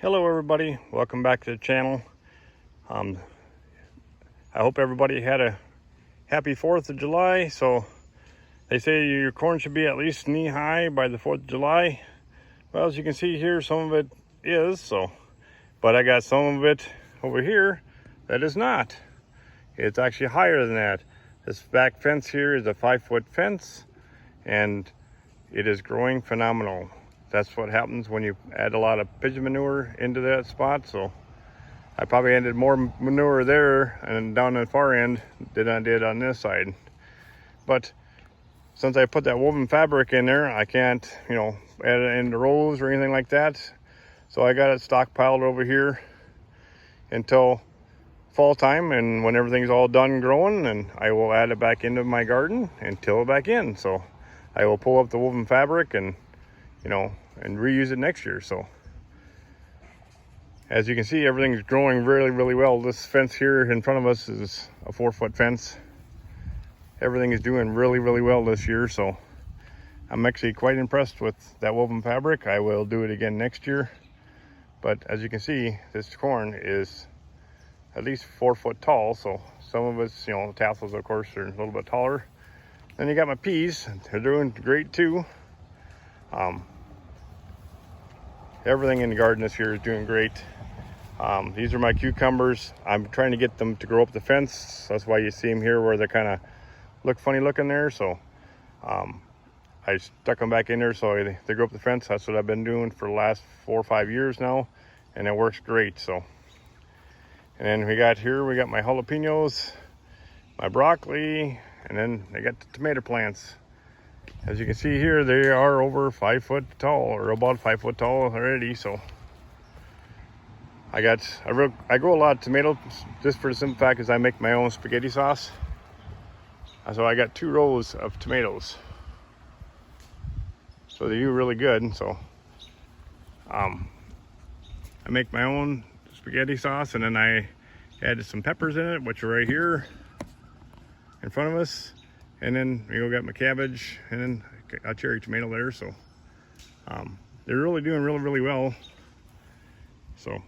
Hello everybody, welcome back to the channel. I hope everybody had a happy 4th of July. So they say your corn should be at least knee high by the 4th of July. Well, as you can see here, some of it is, but I got some of it over here that is not. It's actually higher than that. This back fence here is a 5-foot fence and it is growing phenomenal. That's what happens when you add a lot of pigeon manure into that spot. So I probably added more manure there and down the far end than I did on this side. But since I put that woven fabric in there, I can't, add it into rows or anything like that. So I got it stockpiled over here until fall time, and when everything's all done growing, and I will add it back into my garden and till it back in. So I will pull up the woven fabric and and reuse it next year. So as you can see, everything's growing really, really well. This fence here in front of us is a 4-foot fence. Everything is doing really, really well this year. So I'm actually quite impressed with that woven fabric. I will do it again next year. But as you can see, this corn is at least 4 foot tall. So some of it's, the tassels, of course, are a little bit taller. Then you got my peas. They're doing great too. Everything in the garden this year is doing great. These are my cucumbers. I'm trying to get them to grow up the fence. That's why you see them here where they kind of look funny looking there. So I stuck them back in there so they grow up the fence. That's what I've been doing for the last 4 or 5 years now, and it works great. So, and then we got my jalapenos, my broccoli, and then I got the tomato plants. As you can see here, they are over 5 foot tall, or about 5 foot tall already. So I grow a lot of tomatoes just for the simple fact is I make my own spaghetti sauce. So I got 2 rows of tomatoes. So they do really good. So I make my own spaghetti sauce, and then I added some peppers in it, which are right here in front of us. And then we go got my cabbage and then a cherry tomato there. So they're really doing really, really well. So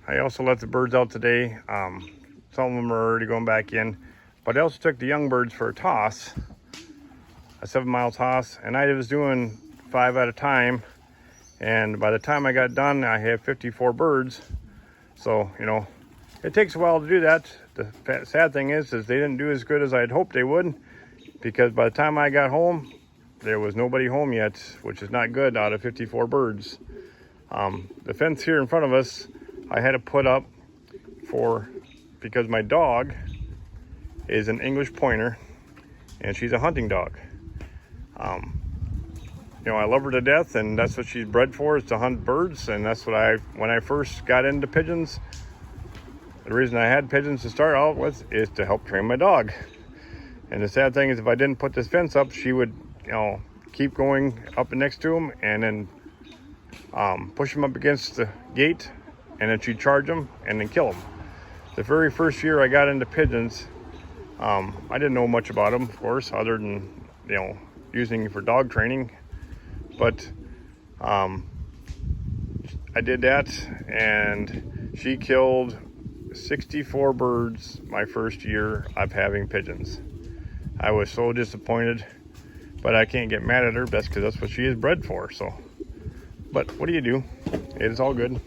I also let the birds out today. Some of them are already going back in, but I also took the young birds for a toss, a 7-mile toss, and I was doing 5 at a time. And by the time I got done, I had 54 birds. So, it takes a while to do that. The sad thing is they didn't do as good as I'd hoped they would, because by the time I got home, there was nobody home yet, which is not good out of 54 birds. The fence here in front of us, I had to put up because my dog is an English pointer, and she's a hunting dog. I love her to death, and that's what she's bred for, is to hunt birds. And that's what when I first got into pigeons, the reason I had pigeons to start out with is to help train my dog. And the sad thing is, if I didn't put this fence up, she would, keep going up next to him and then push him up against the gate, and then she'd charge him and then kill him. The very first year I got into pigeons, I didn't know much about them, of course, other than, using for dog training. But I did that, and she killed 64 birds my first year of having pigeons. I was so disappointed, but I can't get mad at her. That's because that's what she is bred for. So, but what do you do? It is all good.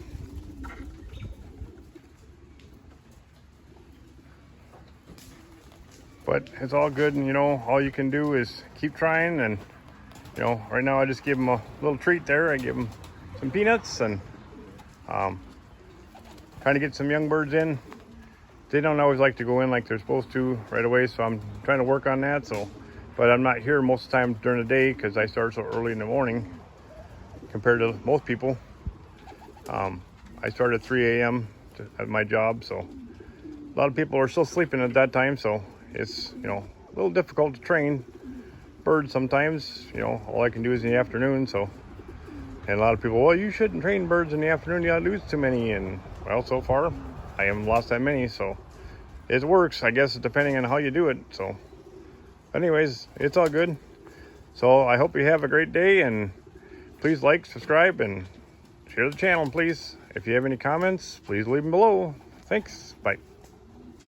But it's all good, and all you can do is keep trying. And right now I just give them a little treat there. I give them some peanuts and trying to get some young birds in. They don't always like to go in like they're supposed to right away, so I'm trying to work on that. But I'm not here most of the time during the day because I start so early in the morning compared to most people. I start at 3 a.m. at my job, so a lot of people are still sleeping at that time. So it's a little difficult to train birds sometimes. All I can do is in the afternoon. So, and a lot of people, well, you shouldn't train birds in the afternoon, you lose too many. And well, so far I haven't lost that many, so it works, I guess, depending on how you do it. So anyways, it's all good. So I hope you have a great day, and please like, subscribe, and share the channel, please. If you have any comments, please leave them below. Thanks. Bye.